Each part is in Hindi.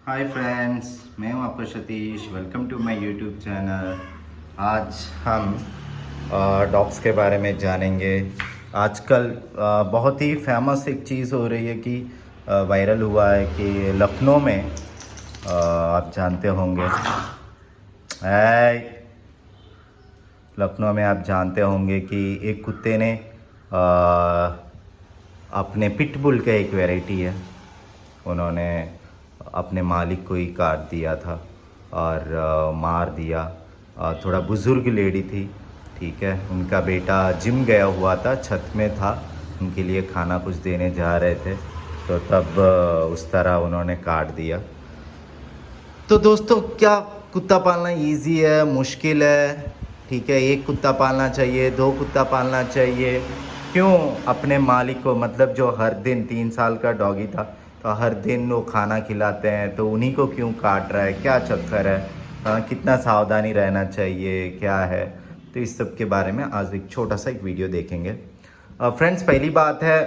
हाय फ्रेंड्स, मैं हूं आपका Satish. Welcome to my YouTube channel. आज हम डॉग्स के बारे में जानेंगे। आजकल बहुत ही फेमस एक चीज़ हो रही है कि वायरल हुआ है कि लखनऊ में आप जानते होंगे लखनऊ में आप जानते होंगे कि एक कुत्ते ने अपने पिटबुल का एक वैरायटी है, उन्होंने अपने मालिक को ही काट दिया था और मार दिया। थोड़ा बुज़ुर्ग लेडी थी, ठीक है। उनका बेटा जिम गया हुआ था, छत में था, उनके लिए खाना कुछ देने जा रहे थे, तो तब उस तरह उन्होंने काट दिया। तो दोस्तों, क्या कुत्ता पालना इजी है, मुश्किल है? ठीक है, एक कुत्ता पालना चाहिए, दो कुत्ता पालना चाहिए? क्यों अपने मालिक को, मतलब जो हर दिन 3 साल का डॉगी था, तो हर दिन वो खाना खिलाते हैं, तो उन्हीं को क्यों काट रहा है? क्या चक्कर है? कितना सावधानी रहना चाहिए, क्या है? तो इस सब के बारे में आज एक छोटा सा एक वीडियो देखेंगे। फ्रेंड्स, पहली बात है,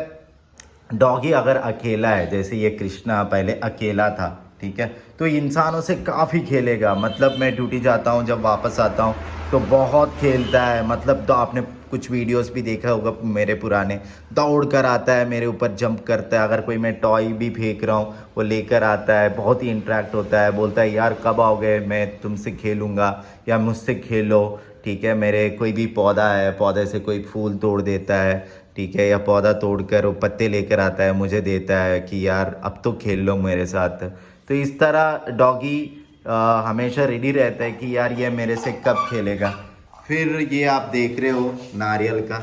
डॉगी अगर अकेला है, जैसे ये कृष्णा पहले अकेला था, ठीक है, तो इंसानों से काफ़ी खेलेगा। मतलब मैं ड्यूटी जाता हूँ, जब वापस आता हूँ तो बहुत खेलता है। मतलब तो आपने कुछ वीडियोस भी देखा होगा मेरे पुराने, दौड़ कर आता है, मेरे ऊपर जंप करता है। अगर कोई मैं टॉय भी फेंक रहा हूँ वो लेकर आता है, बहुत ही इंटरेक्ट होता है, बोलता है यार कब आओगे, मैं तुमसे खेलूँगा या मुझसे खेलो, ठीक है। मेरे कोई भी पौधा है, पौधे से कोई फूल तोड़ देता है, ठीक है, या पौधा तोड़कर वो पत्ते लेकर आता है, मुझे देता है कि यार अब तो खेल लो मेरे साथ। तो इस तरह डॉगी हमेशा रेडी रहता है कि यार ये मेरे से कब खेलेगा। फिर ये आप देख रहे हो नारियल का,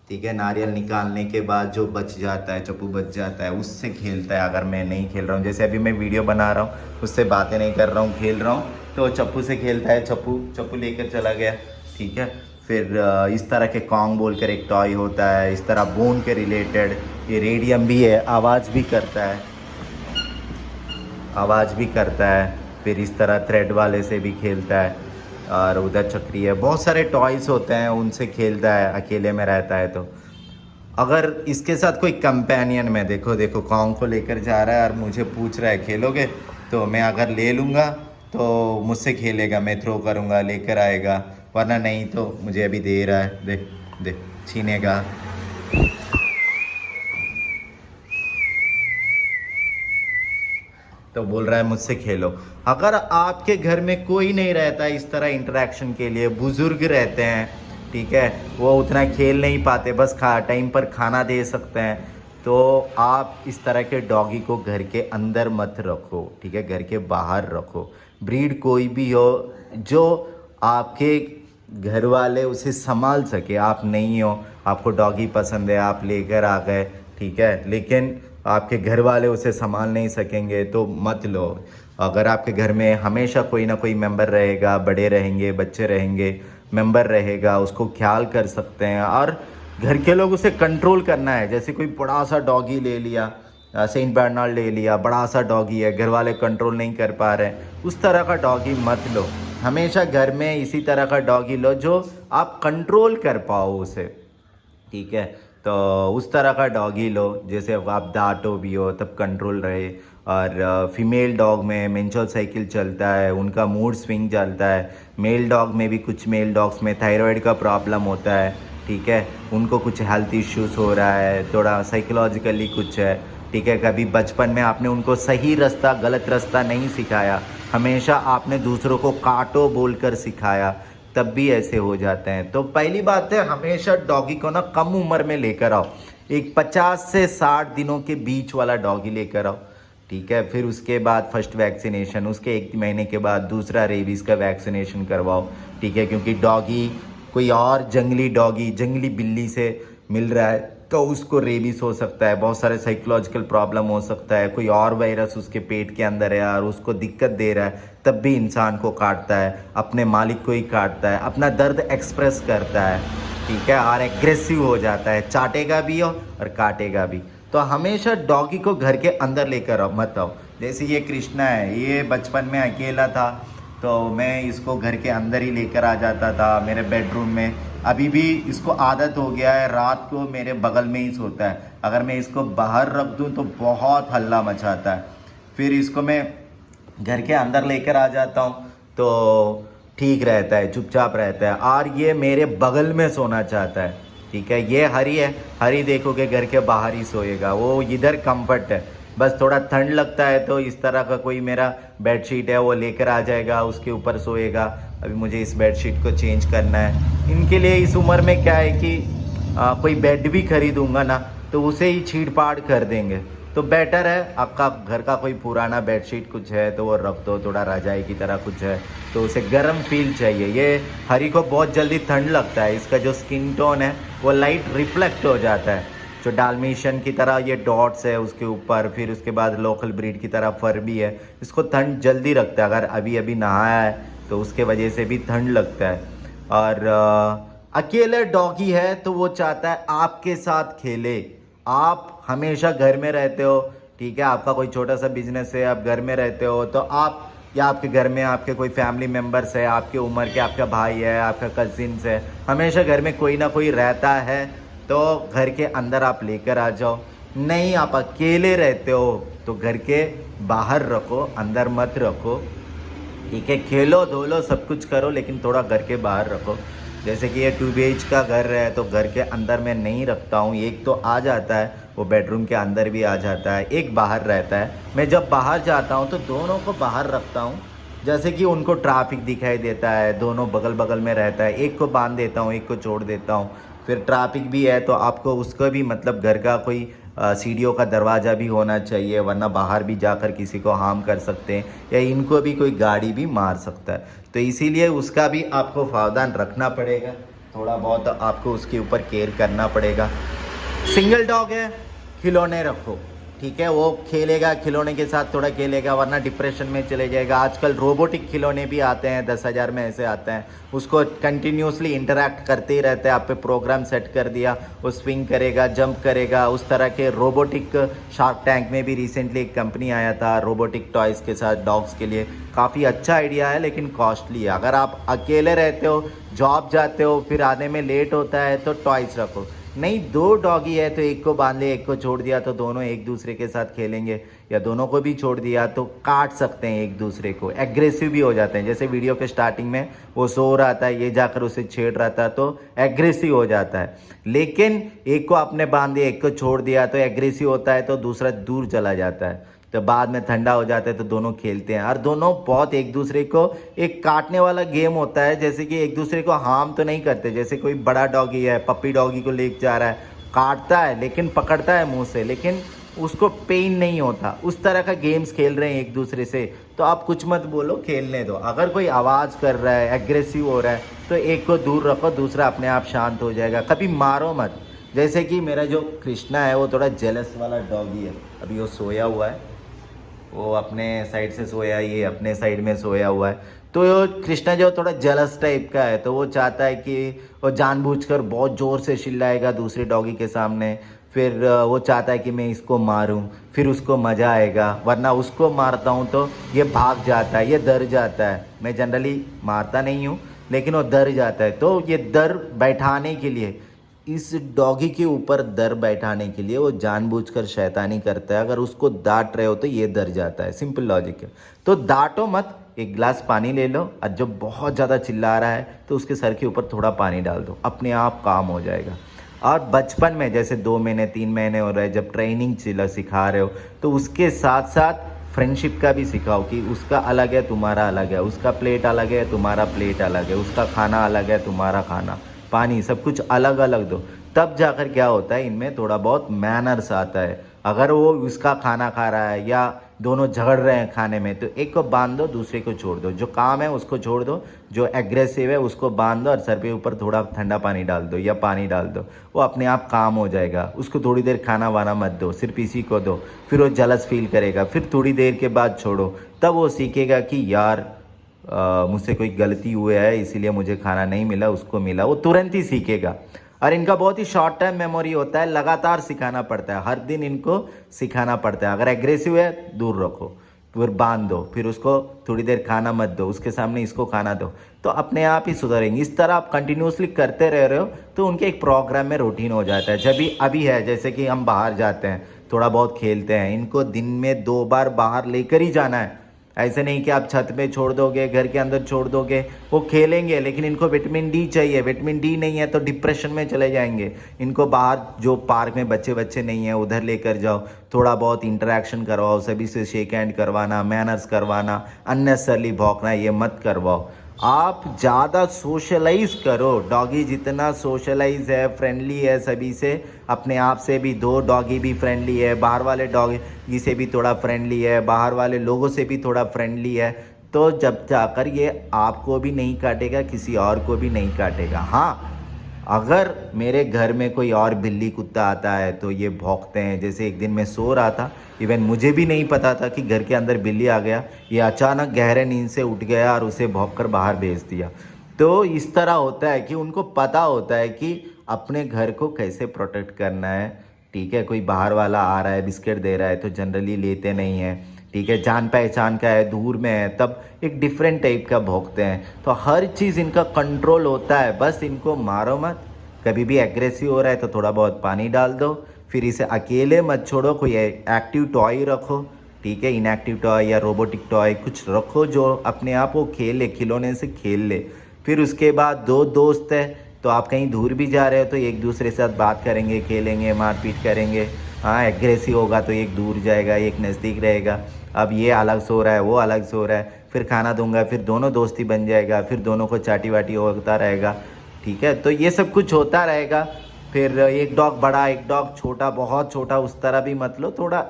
ठीक है, नारियल निकालने के बाद जो बच जाता है, चप्पू बच जाता है, उससे खेलता है। अगर मैं नहीं खेल रहा हूँ, जैसे अभी मैं वीडियो बना रहा हूँ, उससे बातें नहीं कर रहा हूँ, खेल रहा हूँ, तो चप्पू से खेलता है, चप्पू लेकर चला गया, ठीक है। फिर इस तरह के कॉन्ग बोलकर एक टॉय होता है, इस तरह बोन के रिलेटेड। ये रेडियम भी है, आवाज़ भी करता है। फिर इस तरह थ्रेड वाले से भी खेलता है, और उधर चक्री है, बहुत सारे टॉयज़ होते हैं, उनसे खेलता है अकेले में रहता है। तो अगर इसके साथ कोई कंपेनियन में, देखो कॉन्ग को लेकर जा रहा है और मुझे पूछ रहा है खेलोगे, तो मैं अगर ले लूँगा तो मुझसे खेलेगा, मैं थ्रो करूँगा, लेकर आएगा, वरना नहीं तो मुझे अभी दे रहा है, दे छीनेगा। तो बोल रहा है मुझसे खेलो। अगर आपके घर में कोई नहीं रहता इस तरह इंटरेक्शन के लिए, बुजुर्ग रहते हैं, ठीक है, वो उतना खेल नहीं पाते, बस टाइम पर खाना दे सकते हैं, तो आप इस तरह के डॉगी को घर के अंदर मत रखो, ठीक है, घर के बाहर रखो। ब्रीड कोई भी हो जो आपके घर वाले उसे संभाल सके। आप नहीं हो, आपको डॉगी पसंद है, आप लेकर आ गए, ठीक है, लेकिन आपके घर वाले उसे संभाल नहीं सकेंगे तो मत लो। अगर आपके घर में हमेशा कोई ना कोई मेंबर रहेगा, बड़े रहेंगे, बच्चे रहेंगे, मेंबर रहेगा, उसको ख्याल कर सकते हैं। और घर के लोग उसे कंट्रोल करना है। जैसे कोई बड़ा सा डॉगी ले लिया, सेंट बर्नार्ड ले लिया, बड़ा सा डॉगी है, घर वाले कंट्रोल नहीं कर पा रहे हैं, उस तरह का डॉगी मत लो। हमेशा घर में इसी तरह का डॉगी लो जो आप कंट्रोल कर पाओ उसे, ठीक है। तो उस तरह का डॉगी लो, जैसे आप डांटो भी हो तब कंट्रोल रहे। और फीमेल डॉग में मेंस्ट्रुअल साइकिल चलता है, उनका मूड स्विंग चलता है। मेल डॉग में भी, कुछ मेल डॉग्स में थायराइड का प्रॉब्लम होता है, ठीक है, उनको कुछ हेल्थ इश्यूज हो रहा है, थोड़ा साइकोलॉजिकली कुछ है, ठीक है। कभी बचपन में आपने उनको सही रास्ता गलत रास्ता नहीं सिखाया, हमेशा आपने दूसरों को काटो बोलकर सिखाया, तब भी ऐसे हो जाते हैं। तो पहली बात है, हमेशा डॉगी को ना कम उम्र में लेकर आओ, एक 50 से 60 दिनों के बीच वाला डॉगी लेकर आओ, ठीक है। फिर उसके बाद फर्स्ट वैक्सीनेशन, उसके 1 महीने के बाद दूसरा रेबीज का वैक्सीनेशन करवाओ, ठीक है, क्योंकि डॉगी कोई और जंगली डॉगी, जंगली बिल्ली से मिल रहा है तो उसको रेबीज हो सकता है, बहुत सारे साइकोलॉजिकल प्रॉब्लम हो सकता है, कोई और वायरस उसके पेट के अंदर है और उसको दिक्कत दे रहा है, तब भी इंसान को काटता है, अपने मालिक को ही काटता है, अपना दर्द एक्सप्रेस करता है, ठीक है, और एग्रेसिव हो जाता है, चाटेगा भी और काटेगा भी। तो हमेशा डॉगी को घर के अंदर लेकर आओ, मत आओ। जैसे ये कृष्णा है, ये बचपन में अकेला था तो मैं इसको घर के अंदर ही लेकर आ जाता था, मेरे बेडरूम में। अभी भी इसको आदत हो गया है, रात को मेरे बगल में ही सोता है। अगर मैं इसको बाहर रख दूं तो बहुत हल्ला मचाता है। फिर इसको मैं घर के अंदर लेकर आ जाता हूँ तो ठीक रहता है, चुपचाप रहता है। और ये मेरे बगल में सोना चाहता है, ठीक है। ये हरी है, हरी देखोगे घर के बाहर ही सोएगा, वो इधर कंफर्ट है। बस थोड़ा ठंड लगता है तो इस तरह का कोई मेरा बेडशीट है वो लेकर आ जाएगा, उसके ऊपर सोएगा। अभी मुझे इस बेडशीट को चेंज करना है। इनके लिए इस उम्र में क्या है कि कोई बेड भी खरीदूंगा ना तो उसे ही छीड़ फाड़ कर देंगे। तो बेटर है आपका घर का कोई पुराना बेडशीट कुछ है तो वो रख दो, थोड़ा रजाई की तरह कुछ है तो उसे गर्म फील चाहिए। ये हरी को बहुत जल्दी ठंड लगता है, इसका जो स्किन टोन है वो लाइट रिफ्लेक्ट हो जाता है। जो डाल्मेशियन की तरह ये डॉट्स है उसके ऊपर, फिर उसके बाद लोकल ब्रीड की तरह फर भी है, इसको ठंड जल्दी लगता है। अगर अभी अभी नहाया है तो उसके वजह से भी ठंड लगता है। और अकेले डॉगी है तो वो चाहता है आपके साथ खेले। आप हमेशा घर में रहते हो, ठीक है, आपका कोई छोटा सा बिजनेस है, आप घर में रहते हो तो आप या आपके घर में आपके कोई फैमिली मेम्बर्स है, आपके उम्र के, आपका भाई है, आपका कजिन्स है, हमेशा घर में कोई ना कोई रहता है तो घर के अंदर आप लेकर आ जाओ। नहीं आप अकेले रहते हो तो घर के बाहर रखो, अंदर मत रखो, ठीक है। खेलो धोलो सब कुछ करो लेकिन थोड़ा घर के बाहर रखो। जैसे कि ये 2 BH का घर है तो घर के अंदर मैं नहीं रखता हूँ। एक तो आ जाता है वो बेडरूम के अंदर भी आ जाता है, एक बाहर रहता है। मैं जब बाहर जाता हूँ तो दोनों को बाहर रखता हूँ, जैसे कि उनको ट्रैफिक दिखाई देता है, दोनों बगल बगल में रहता है। एक को बांध देता हूँ, एक को छोड़ देता हूँ। फिर ट्रैफिक भी है तो आपको उसको भी मतलब घर का कोई सीढ़ियों का दरवाज़ा भी होना चाहिए, वरना बाहर भी जाकर किसी को हार्म कर सकते हैं या इनको भी कोई गाड़ी भी मार सकता है। तो इसीलिए उसका भी आपको सावधान रखना पड़ेगा, थोड़ा बहुत आपको उसके ऊपर केयर करना पड़ेगा। सिंगल डॉग है, खिलौने रखो, ठीक है, वो खेलेगा, खिलौने के साथ थोड़ा खेलेगा, वरना डिप्रेशन में चले जाएगा। आजकल रोबोटिक खिलौने भी आते हैं, 10,000 में ऐसे आते हैं, उसको कंटिन्यूसली इंटरैक्ट करते ही रहते हैं। आप पे प्रोग्राम सेट कर दिया, वो स्विंग करेगा, जंप करेगा, उस तरह के रोबोटिक। शार्क टैंक में भी रिसेंटली एक कंपनी आया था रोबोटिक टॉयज़ के साथ डॉग्स के लिए। काफ़ी अच्छा आइडिया है लेकिन कॉस्टली है। अगर आप अकेले रहते हो, जॉब जाते हो, फिर आने में लेट होता है तो टॉयज़ रखो। नहीं 2 डॉगी है तो एक को बांध लिया, एक को छोड़ दिया तो दोनों एक दूसरे के साथ खेलेंगे, या दोनों को भी छोड़ दिया तो काट सकते हैं एक दूसरे को, एग्रेसिव भी हो जाते हैं। जैसे वीडियो के स्टार्टिंग में वो सो रहा था, ये जाकर उसे छेड़ रहा था तो एग्रेसिव हो जाता है। लेकिन एक को आपने बांध दिया, एक को छोड़ दिया तो एग्रेसिव होता है तो दूसरा दूर चला जाता है, तो बाद में ठंडा हो जाता है तो दोनों खेलते हैं। और दोनों बहुत एक दूसरे को, एक काटने वाला गेम होता है, जैसे कि एक दूसरे को हार्म तो नहीं करते। जैसे कोई बड़ा डॉगी है, पप्पी डॉगी को लेके जा रहा है, काटता है लेकिन पकड़ता है मुंह से, लेकिन उसको पेन नहीं होता। उस तरह का गेम्स खेल रहे हैं एक दूसरे से, तो आप कुछ मत बोलो, खेलने दो। अगर कोई आवाज़ कर रहा है, एग्रेसिव हो रहा है तो एक को दूर रखो, दूसरा अपने आप शांत हो जाएगा। कभी मारो मत। जैसे कि मेरा जो कृष्णा है वो थोड़ा जेलस वाला डॉगी है, अभी वो सोया हुआ है, वो अपने साइड से सोया, ये अपने साइड में सोया हुआ है। तो कृष्णा जो थोड़ा जेलस टाइप का है तो वो चाहता है कि वो जानबूझकर बहुत ज़ोर से चिल्लाएगा दूसरे डॉगी के सामने। फिर वो चाहता है कि मैं इसको मारूं, फिर उसको मज़ा आएगा, वरना उसको मारता हूं तो ये भाग जाता है, ये डर जाता है। मैं जनरली मारता नहीं हूं लेकिन वो डर जाता है, तो ये डर बैठाने के लिए, इस डॉगी के ऊपर डर बैठाने के लिए वो जानबूझकर शैतानी करता है। अगर उसको डांट रहे हो तो ये डर जाता है, सिंपल लॉजिक है। तो डांटो मत, एक गिलास पानी ले लो और जब बहुत ज़्यादा चिल्ला रहा है तो उसके सर के ऊपर थोड़ा पानी डाल दो, अपने आप काम हो जाएगा। और बचपन में जैसे 2 महीने 3 महीने हो रहे हैं, जब ट्रेनिंग सिखा रहे हो तो उसके साथ साथ फ्रेंडशिप का भी सिखाओ कि उसका अलग है, तुम्हारा अलग है, उसका प्लेट अलग है, तुम्हारा प्लेट अलग है, उसका खाना अलग है, तुम्हारा खाना, पानी, सब कुछ अलग अलग दो। तब जाकर क्या होता है, इनमें थोड़ा बहुत मैनर्स आता है। अगर वो उसका खाना खा रहा है या दोनों झगड़ रहे हैं खाने में तो एक को बांध दो, दूसरे को छोड़ दो। जो काम है उसको छोड़ दो, जो एग्रेसिव है उसको बांध दो और सर पे ऊपर थोड़ा ठंडा पानी डाल दो या पानी डाल दो, वो अपने आप काम हो जाएगा। उसको थोड़ी देर खाना वाना मत दो, सिर्फ इसी को दो, फिर वो जलस फील करेगा, फिर थोड़ी देर के बाद छोड़ो, तब वो सीखेगा कि यार मुझसे कोई गलती हुई है इसीलिए मुझे खाना नहीं मिला, उसको मिला, वो तुरंत ही सीखेगा। और इनका बहुत ही शॉर्ट टाइम मेमोरी होता है, लगातार सिखाना पड़ता है, हर दिन इनको सिखाना पड़ता है। अगर एग्रेसिव है दूर रखो, फिर बांध दो, फिर उसको थोड़ी देर खाना मत दो, उसके सामने इसको खाना दो, तो अपने आप ही सुधरेंगे। इस तरह आप कंटिन्यूसली करते रह रहे हो तो उनके एक प्रोग्राम में रूटीन हो जाता है। जब भी अभी है जैसे कि हम बाहर जाते हैं, थोड़ा बहुत खेलते हैं, इनको दिन में 2 बार बाहर लेकर ही जाना है। ऐसे नहीं कि आप छत पे छोड़ दोगे, घर के अंदर छोड़ दोगे, वो खेलेंगे लेकिन इनको विटामिन डी चाहिए। विटामिन डी नहीं है तो डिप्रेशन में चले जाएंगे। इनको बाहर जो पार्क में बच्चे बच्चे नहीं है उधर लेकर जाओ, थोड़ा बहुत इंटरेक्शन करवाओ, सभी से शेक हैंड करवाना, मैनर्स करवाना, अननेसेसरली भौंकना ये मत करवाओ। आप ज़्यादा सोशलाइज करो। डॉगी जितना सोशलाइज है, फ्रेंडली है सभी से, अपने आप से भी, दो डॉगी भी फ्रेंडली है, बाहर वाले डॉगी से भी थोड़ा फ्रेंडली है, बाहर वाले लोगों से भी थोड़ा फ्रेंडली है, तो जब जाकर ये आपको भी नहीं काटेगा, किसी और को भी नहीं काटेगा। हाँ, अगर मेरे घर में कोई और बिल्ली कुत्ता आता है तो ये भौंकते हैं। जैसे एक दिन मैं सो रहा था, इवन मुझे भी नहीं पता था कि घर के अंदर बिल्ली आ गया, ये अचानक गहरे नींद से उठ गया और उसे भौंक कर बाहर भेज दिया। तो इस तरह होता है कि उनको पता होता है कि अपने घर को कैसे प्रोटेक्ट करना है। ठीक है, कोई बाहर वाला आ रहा है, बिस्किट दे रहा है तो जनरली लेते नहीं हैं। ठीक है, जान पहचान का है, दूर में है, तब एक डिफरेंट टाइप का भौंकते हैं। तो हर चीज़ इनका कंट्रोल होता है, बस इनको मारो मत। कभी भी एग्रेसिव हो रहा है तो थोड़ा बहुत पानी डाल दो, फिर इसे अकेले मत छोड़ो, कोई एक्टिव टॉय रखो। ठीक है, इनएक्टिव टॉय या रोबोटिक टॉय कुछ रखो जो अपने आप वो खेले, खिलौने से खेल ले। फिर उसके बाद दो दोस्त है तो आप कहीं दूर भी जा रहे हो तो एक दूसरे के साथ बात करेंगे, खेलेंगे, मारपीट करेंगे। हाँ, एग्रेसिव होगा तो एक दूर जाएगा, एक नज़दीक रहेगा। अब ये अलग सो रहा है, वो अलग सो रहा है, फिर खाना दूंगा, फिर दोनों दोस्ती बन जाएगा, फिर दोनों को चाटी वाटी होता रहेगा। ठीक है, तो ये सब कुछ होता रहेगा। फिर एक डॉग बड़ा, एक डॉग छोटा, बहुत छोटा उस तरह भी मत लो, थोड़ा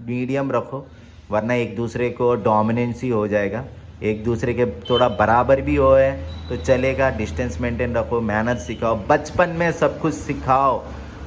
मीडियम रखो, वरना एक दूसरे को डोमिनेंसी हो जाएगा। एक दूसरे के थोड़ा बराबर भी हो है तो चलेगा। डिस्टेंस मेंटेन रखो, मैनर्स सिखाओ, बचपन में सब कुछ सिखाओ।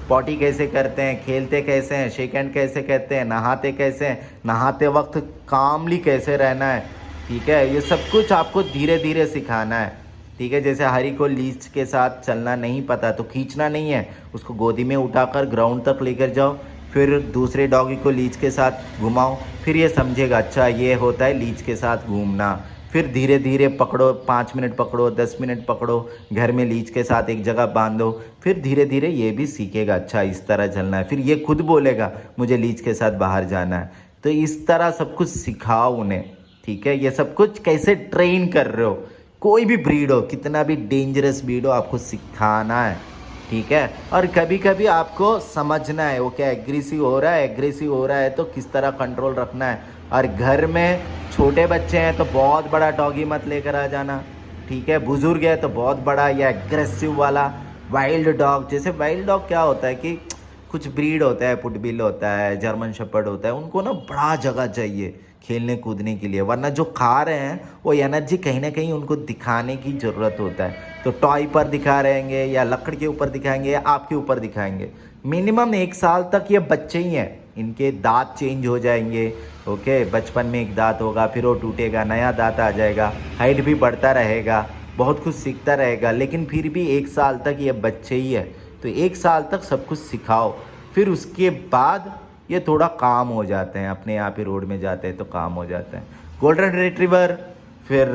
पॉटी कैसे करते हैं, खेलते कैसे हैं, शेक हैंड कैसे कहते हैं, नहाते कैसे हैं, नहाते वक्त कामली कैसे रहना है। ठीक है, ये सब कुछ आपको धीरे धीरे सिखाना है। ठीक है, जैसे हरी को लीच के साथ चलना नहीं पता तो खींचना नहीं है, उसको गोदी में उठाकर ग्राउंड तक लेकर जाओ, फिर दूसरे डॉगी को लीच के साथ घुमाओ, फिर ये समझेगा अच्छा ये होता है लीच के साथ घूमना। फिर धीरे धीरे पकड़ो, 5 मिनट पकड़ो, 10 मिनट पकड़ो, घर में लीच के साथ एक जगह बांधो, फिर धीरे धीरे ये भी सीखेगा अच्छा इस तरह चलना है। फिर ये खुद बोलेगा मुझे लीच के साथ बाहर जाना है। तो इस तरह सब कुछ सिखाओ उन्हें। ठीक है, ये सब कुछ कैसे ट्रेन कर रहे हो, कोई भी ब्रीड हो, कितना भी डेंजरस ब्रीड हो, आपको सिखाना है। ठीक है, और कभी कभी आपको समझना है वो क्या एग्रेसिव हो रहा है, एग्रेसिव हो रहा है तो किस तरह कंट्रोल रखना है। और घर में छोटे बच्चे हैं तो बहुत बड़ा डॉगी मत लेकर आ जाना। ठीक है, बुजुर्ग है तो बहुत बड़ा या एग्रेसिव वाला वाइल्ड डॉग। जैसे वाइल्ड डॉग क्या होता है कि कुछ ब्रीड होता है, पुटबिल होता है, जर्मन शेपर्ड होता है, उनको ना बड़ा जगह चाहिए खेलने कूदने के लिए, वरना जो खा रहे हैं वो एनर्जी कहीं ना कहीं उनको दिखाने की ज़रूरत होता है। तो टॉय पर दिखा रहेंगे या लकड़ के ऊपर दिखाएंगे या आपके ऊपर दिखाएंगे। मिनिमम 1 साल तक ये बच्चे ही हैं, इनके दांत चेंज हो जाएंगे। ओके, बचपन में एक दांत होगा, फिर वो टूटेगा, नया दांत आ जाएगा, हाइट भी बढ़ता रहेगा, बहुत कुछ सीखता रहेगा, लेकिन फिर भी 1 साल तक ये बच्चे ही है। तो 1 साल तक सब कुछ सिखाओ, फिर उसके बाद ये थोड़ा काम हो जाते हैं, अपने आप ही रोड में जाते हैं तो काम हो जाते हैं। गोल्डन रिट्रीवर, फिर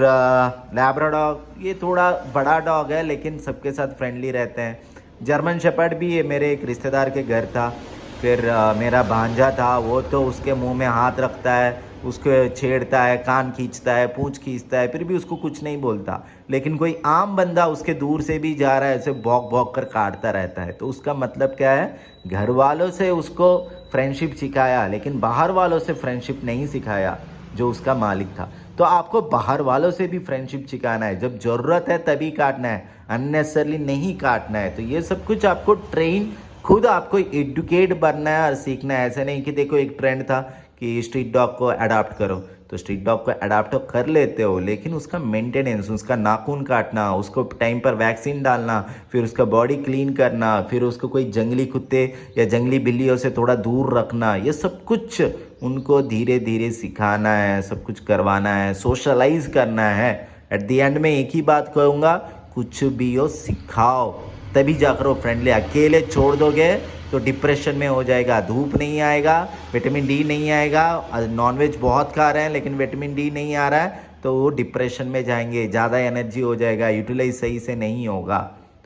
लैब्राडॉग, ये थोड़ा बड़ा डॉग है लेकिन सबके साथ फ्रेंडली रहते हैं। जर्मन शेपर्ड भी ये मेरे एक रिश्तेदार के घर था। फिर मेरा भांजा था, वो तो उसके मुंह में हाथ रखता है, उसको छेड़ता है, कान खींचता है, पूंछ खींचता है, फिर भी उसको कुछ नहीं बोलता। लेकिन कोई आम बंदा उसके दूर से भी जा रहा है, उसे भौंक भौंक कर काटता रहता है। तो उसका मतलब क्या है, घर वालों से उसको फ्रेंडशिप सिखाया लेकिन बाहर वालों से फ्रेंडशिप नहीं सिखाया जो उसका मालिक था। तो आपको बाहर वालों से भी फ्रेंडशिप सिखाना है, जब ज़रूरत है तभी काटना है, अननेसेसरली नहीं काटना है। तो ये सब कुछ आपको ट्रेन, खुद आपको एडुकेट बनना है और सीखना है। ऐसा नहीं कि देखो एक ट्रेंड था कि स्ट्रीट डॉग को अडॉप्ट करो, तो स्ट्रीट डॉग को अडॉप्ट तो कर लेते हो लेकिन उसका मेंटेनेंस, उसका नाखून काटना, उसको टाइम पर वैक्सीन डालना, फिर उसका बॉडी क्लीन करना, फिर उसको कोई जंगली कुत्ते या जंगली बिल्लियों से थोड़ा दूर रखना, ये सब कुछ उनको धीरे धीरे सिखाना है, सब कुछ करवाना है, सोशलाइज करना है। एट दी एंड में एक ही बात कहूँगा, कुछ भी हो सिखाओ तभी जाकर वो फ्रेंडली। अकेले छोड़ दोगे तो डिप्रेशन में हो जाएगा, धूप नहीं आएगा, विटामिन डी नहीं आएगा, नॉनवेज बहुत खा रहे हैं लेकिन विटामिन डी नहीं आ रहा है तो वो डिप्रेशन में जाएंगे, ज़्यादा एनर्जी हो जाएगा, यूटिलाइज सही से नहीं होगा।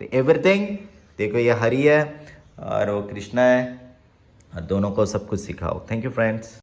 तो एवरीथिंग, देखो ये हरी है और वो कृष्णा है, और दोनों को सब कुछ सिखाओ। Thank you friends.